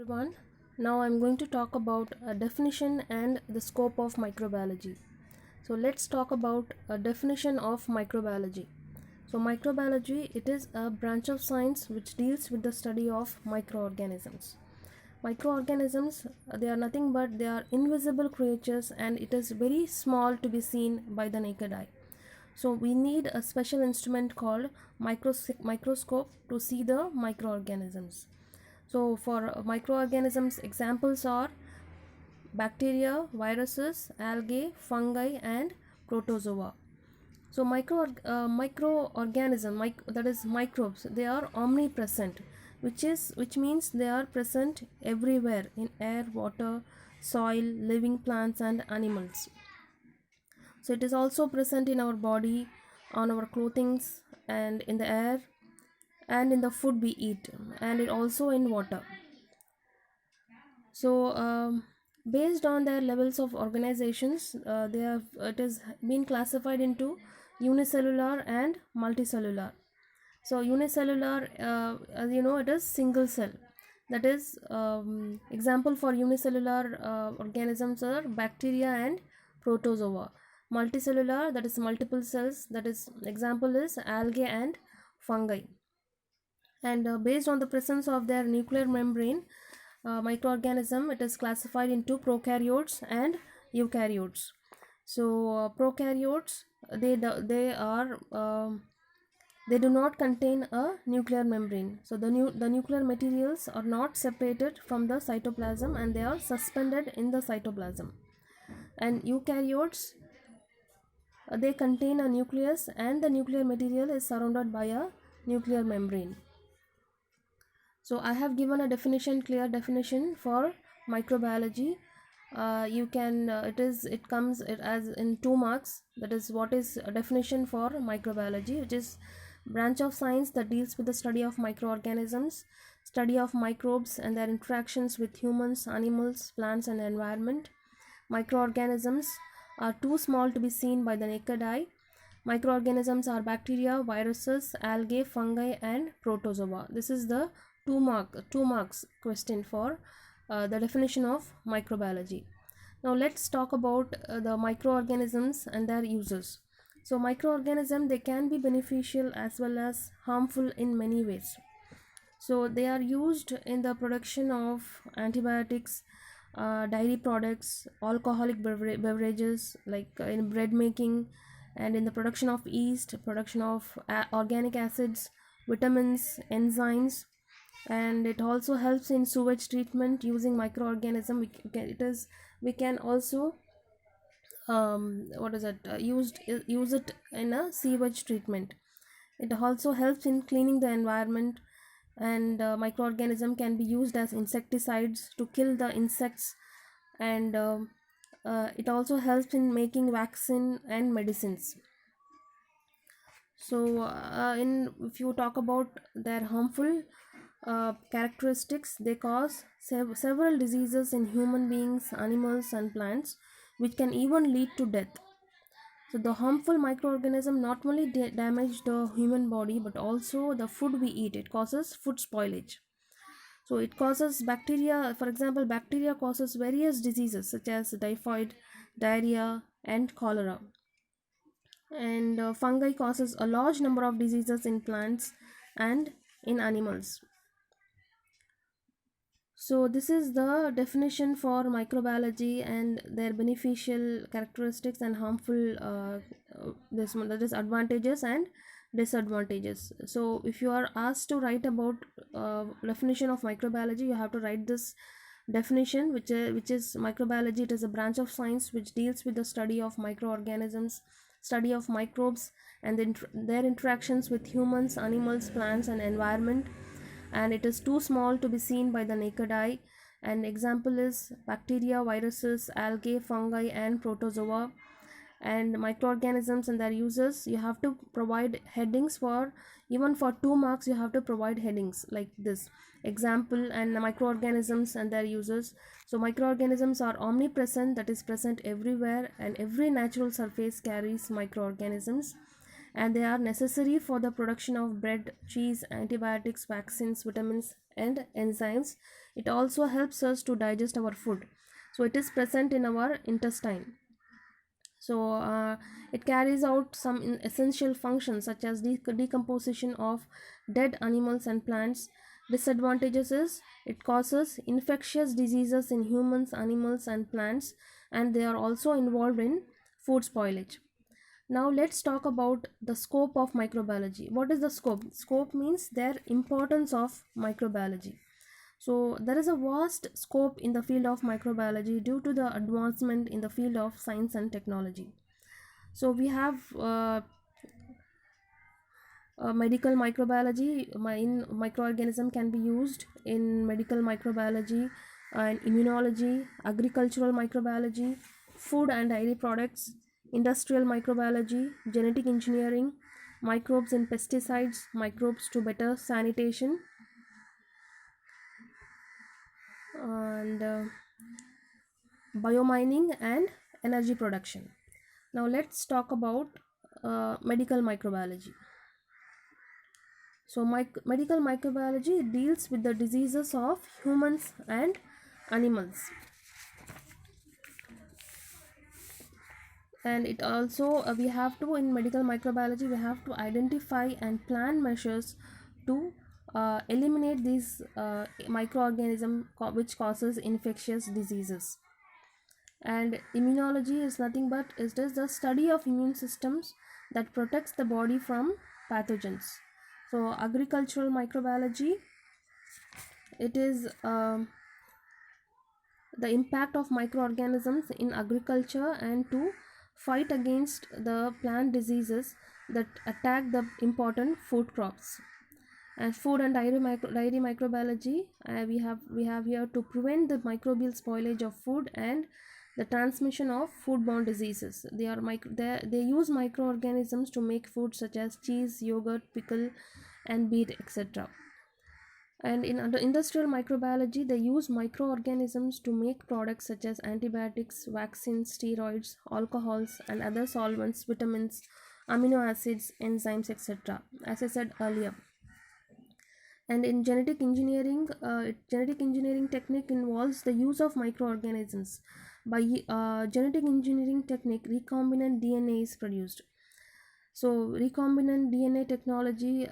everyone. Now I'm going to talk about a definition and the scope of microbiology. So let's talk about a definition of microbiology. So microbiology, it is a branch of science which deals with the study of microorganisms. Microorganisms, they are nothing but they are invisible creatures, and it is very small to be seen by the naked eye. So we need a special instrument called microscope to see the microorganisms. So for microorganisms, examples are bacteria, viruses, algae, fungi, and protozoa. So microorganism, that is microbes, they are omnipresent, which means they are present everywhere in air, water, soil, living plants, and animals. So it is also present in our body, on our clothings, and in the air, and in the food we eat, and it also in water. So based on their levels of organizations, it has been classified into unicellular and multicellular. So unicellular, as you know, it is single cell. That is, example for unicellular organisms are bacteria and protozoa. Multicellular, that is multiple cells, that is example is algae and fungi. And based on the presence of their nuclear membrane, microorganism, it is classified into prokaryotes and eukaryotes. So prokaryotes, they do not contain a nuclear membrane. So the nuclear materials are not separated from the cytoplasm, and they are suspended in the cytoplasm. And eukaryotes, they contain a nucleus, and the nuclear material is surrounded by a nuclear membrane. So I have given a clear definition for microbiology. You can it comes as in 2 marks. That is, what is a definition for microbiology, which is branch of science that deals with the study of microorganisms, study of microbes and their interactions with humans, animals, plants, and environment. Microorganisms are too small to be seen by the naked eye. Microorganisms are bacteria, viruses, algae, fungi, and protozoa. This is the 2 marks question for the definition of microbiology. Now let's talk about the microorganisms and their uses. So microorganisms, they can be beneficial as well as harmful in many ways. So they are used in the production of antibiotics, dairy products, alcoholic beverages, like in bread making, and in the production of yeast, production of organic acids, vitamins, enzymes. And it also helps in sewage treatment using microorganism. We can also use it in a sewage treatment. It also helps in cleaning the environment, and microorganism can be used as insecticides to kill the insects. And it also helps in making vaccine and medicines. So if you talk about their harmful characteristics, they cause several diseases in human beings, animals, and plants, which can even lead to death. So the harmful microorganism not only damage the human body, but also the food we eat. It causes food spoilage. So it causes bacteria, for example, bacteria causes various diseases such as typhoid, diarrhea, and cholera. And fungi causes a large number of diseases in plants and in animals. So this is the definition for microbiology and their beneficial characteristics and harmful that is advantages and disadvantages. So if you are asked to write about definition of microbiology, you have to write this definition, which is microbiology. It is a branch of science which deals with the study of microorganisms, study of microbes, and their interactions with humans, animals, plants, and environment. And it is too small to be seen by the naked eye. An example is bacteria, viruses, algae, fungi, and protozoa. And microorganisms and their uses, you have to provide headings for, even for 2 marks you have to provide headings like this: example and microorganisms and their uses. So microorganisms are omnipresent, that is present everywhere, and every natural surface carries microorganisms, and they are necessary for the production of bread, cheese, antibiotics, vaccines, vitamins, and enzymes. It also helps us to digest our food. So it is present in our intestine. So it carries out some essential functions such as decomposition of dead animals and plants. Disadvantages is it causes infectious diseases in humans, animals and plants, and they are also involved in food spoilage. Now let's talk about the scope of microbiology. What is the scope? Scope means their importance of microbiology. So there is a vast scope in the field of microbiology due to the advancement in the field of science and technology. So we have medical microbiology. In microorganism can be used in medical microbiology and immunology, agricultural microbiology, food and dairy products, industrial microbiology, genetic engineering, microbes in pesticides, microbes to better sanitation, and biomining and energy production. Now let's talk about medical microbiology. So medical microbiology deals with the diseases of humans and animals, and it also we have to, in medical microbiology, we have to identify and plan measures to eliminate these microorganism which causes infectious diseases. And immunology is nothing but it is the study of immune systems that protects the body from pathogens. So agricultural microbiology, it is the impact of microorganisms in agriculture and to fight against the plant diseases that attack the important food crops. And food and dairy microbiology, we have here to prevent the microbial spoilage of food and the transmission of foodborne diseases. They use microorganisms to make food such as cheese, yogurt, pickle and beet, etc. And in industrial microbiology, they use microorganisms to make products such as antibiotics, vaccines, steroids, alcohols and other solvents, vitamins, amino acids, enzymes, etc., as I said earlier. And in genetic engineering, genetic engineering technique involves the use of microorganisms. By genetic engineering technique, recombinant DNA is produced. So recombinant DNA technology,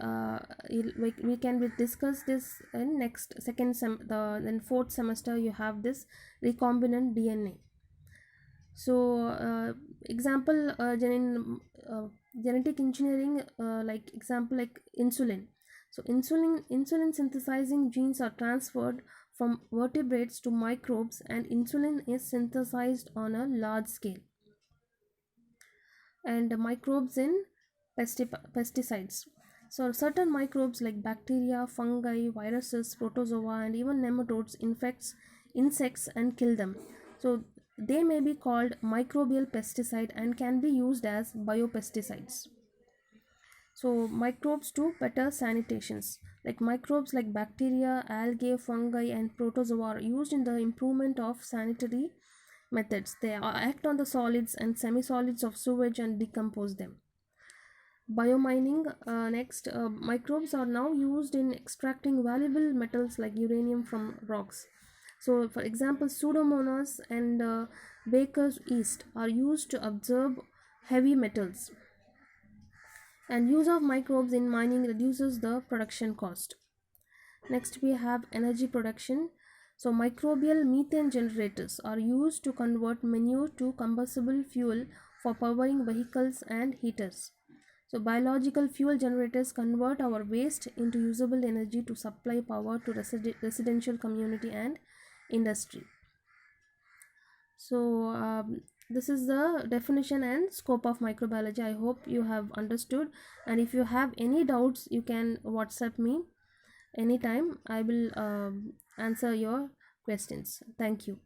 we can discuss this in next then fourth semester. You have this recombinant DNA. So example, genetic engineering, like example like insulin. So insulin synthesizing genes are transferred from vertebrates to microbes, and insulin is synthesized on a large scale. And microbes in pesticides. So certain microbes like bacteria, fungi, viruses, protozoa and even nematodes infects insects and kill them. So they may be called microbial pesticide and can be used as biopesticides. So microbes to better sanitations, like microbes like bacteria, algae, fungi and protozoa are used in the improvement of sanitary methods. They act on the solids and semi-solids of sewage and decompose them. Biomining, next, microbes are now used in extracting valuable metals like uranium from rocks. So for example, pseudomonas and baker's yeast are used to absorb heavy metals. And use of microbes in mining reduces the production cost. Next we have energy production. So microbial methane generators are used to convert manure to combustible fuel for powering vehicles and heaters. So biological fuel generators convert our waste into usable energy to supply power to residential community and industry. So this is the definition and scope of microbiology. I hope you have understood, and if you have any doubts you can WhatsApp me anytime. I will answer your questions. Thank you.